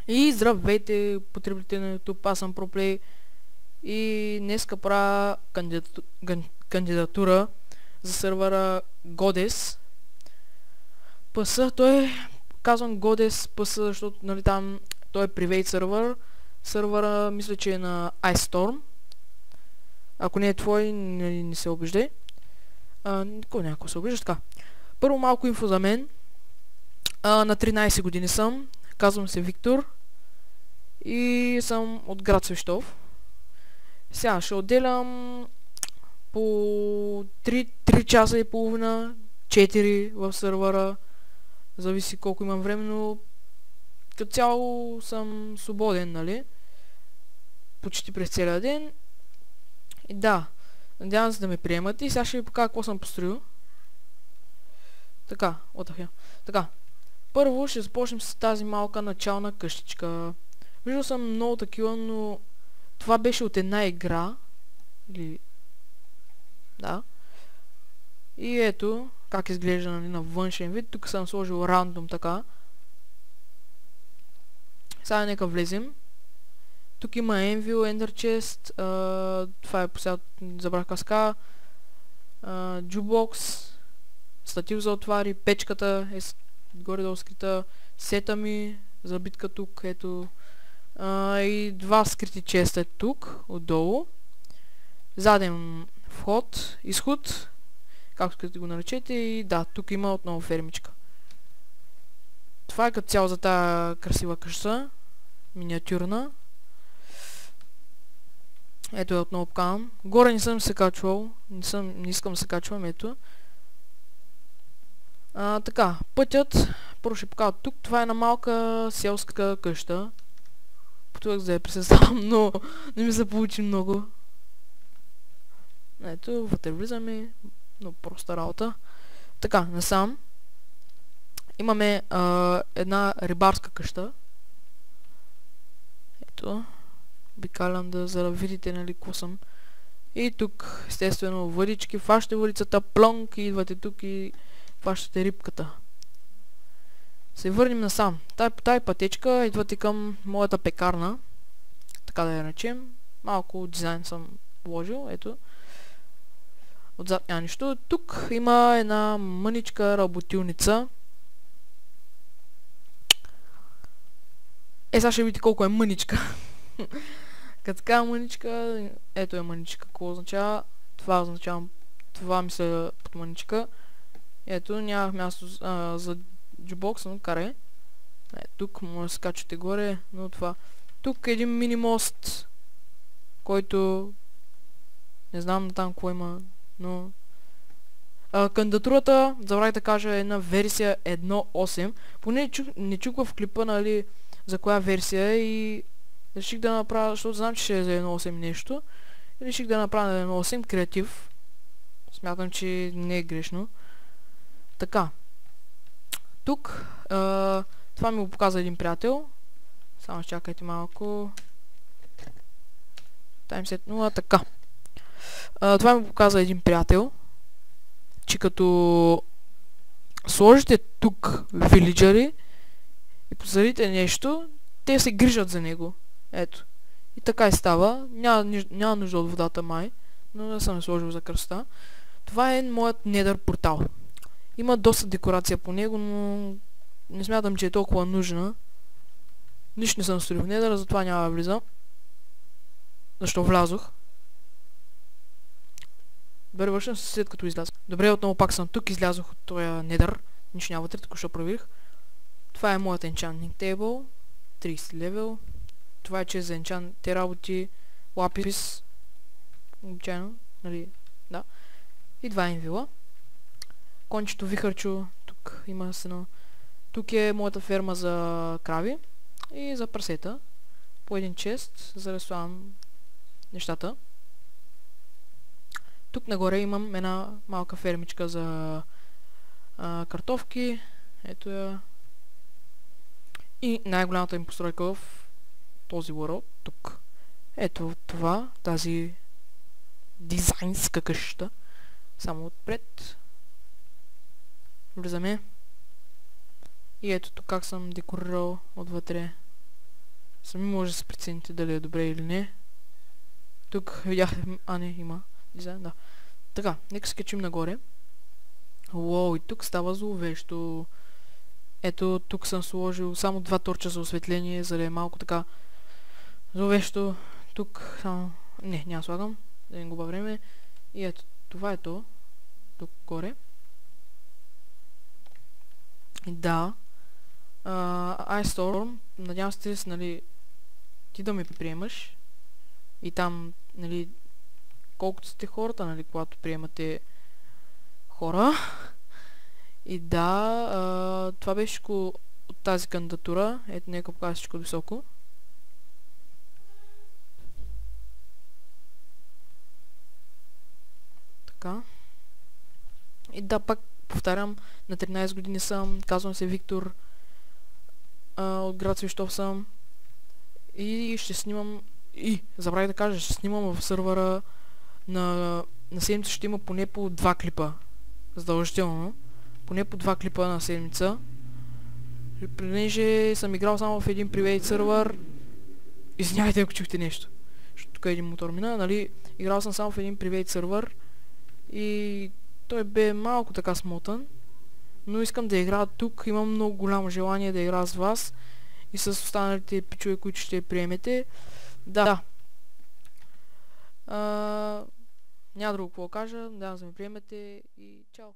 И здравейте, потребители на YouTube, аз съм ProPlay и днеска правя кандидатура за сервера Goddess PS. Той е казвам Goddess PS, защото нали, там той е private сервер. Сервера мисля, че е на Ice Storm. Ако не е твой, не се обиждай. Никой някой се обижда. Така. Първо малко инфо за мен. На 13 години съм. Казвам се Виктор. И съм от град Свищов. Сега ще отделям по 3 часа и половина, 4 в сервера. Зависи колко имам време, но като цяло съм свободен, нали? Почти през целия ден. И да, надявам се да ме приемат и сега ще ви покажа какво съм построил. Така, така. Първо ще започнем с тази малка начална къщичка. Виждал съм много такива, но това беше от една игра. Или... да. И ето как изглежда, нали, на външен вид. Тук съм сложил рандом така. Сега нека влезем. Тук има Anvil, Ender Chest. Това е посяд... забрах каска. Jukebox. Статив за отвари. Печката е горе-долу скрита. Сета ми за битка тук. Ето. И два скрити честа е тук, отдолу. Заден вход, изход, както искате го наречете, и да, тук има отново фермичка. Това е като цяло за тази красива къща, миниатюрна. Ето я отново поканам. Горе не съм се качвал, не искам да се качвам, ето. Така, пътят, първо ще покажа тук, това е на малка селска къща. Потувах да я присъствам, но не ми се получи много. Ето, вътре влизаме, но проста работа. Така, насам. Имаме една рибарска къща. Ето. Обикалям за да видите, нали, какво съм. И тук, естествено, въдички, фащате въдицата, плонк, и идвате тук и фащате рибката. Се върнем насам. По тази пътечка идвате към моята пекарна. Така да я речем. Малко дизайн съм вложил. Ето. Отзад няма нищо. Тук има една мъничка работилница. Сега ще видите колко е мъничка. Като така мъничка, ето е мъничка. Какво означава? Това означава, това мисля под мъничка. Ето, нямах място за джубокс, но каре. Тук може да се качвате горе, но това. Тук е един мини мост, който не знам там какво има, но... кандидатурата, забравих да кажа, е на версия 1.8. Поне не чух в клипа, нали, за коя версия и реших да направя, защото знам, че ще е за 1.8 нещо. И реших да направя на 1.8 креатив. Смятам, че не е грешно. Така. Тук, това ми го показа един приятел. Само чакайте малко. Таймсет 0, така. Това ми го показа един приятел, че като сложите тук вилиджери и посадите нещо, те се грижат за него. Ето. И така и става. Няма нужда от водата май, но не съм сложил за кръста. Това е моят недър портал. Има доста декорация по него, но не смятам, че е толкова нужна. Нищо не съм строил в недъра, затова няма да влизам. Защо влязох? Добре, вършам се след като излязох. Добре, отново пак съм тук, излязох от този недър. Нищо няма вътре, току-що проверих. Това е моят enchanting table. 30 левел. Това е чест за enchant. Те работи лапис. Обичайно, нали? Да. И два инвила. Кончето вихърчо. Тук има сено. Тук е моята ферма за крави. И за прасета. По един чест, за да слагам нещата. Тук нагоре имам една малка фермичка за картофки. Ето я. И най-голямата им постройка в този world. Тук. Ето това. Тази дизайнска къща. Само отпред. Влизаме. И ето тук как съм декорирал отвътре. Сами може да се прецените дали е добре или не. Тук видях... А, не, има дизайн, да. Така, нека се качим нагоре. Уоу, и тук става зловещо. Ето, тук съм сложил само 2 торча за осветление, за да е малко така зловещо. Тук само... Не, няма слагам, да не губа време. И ето, това е то. Тук горе. И да. Ice Storm, надявам се, нали, ти да ме приемаш. И там, нали, колкото сте хората, нали, когато приемате хора. И да, това беше от тази кандидатура. Ето, нека покажа всичко високо. Така. И да, пак повтарям, на 13 години съм, казвам се Виктор, от град Свищов съм. И ще снимам, забравих да кажа, ще снимам в сървъра на седмица ще има поне по 2 клипа. Задължително. Поне по 2 клипа на седмица. Понеже съм играл само в един привейт сървър. Извинявайте, ако чухте нещо. Защото тук един мотор мина, нали? Играл съм само в един привейт сървър. И той бе малко така смотан. Но искам да играя тук. Имам много голямо желание да играя с вас. И с останалите пичове, които ще приемете. Да. Няма друго какво кажа. Да ме приемете и чао.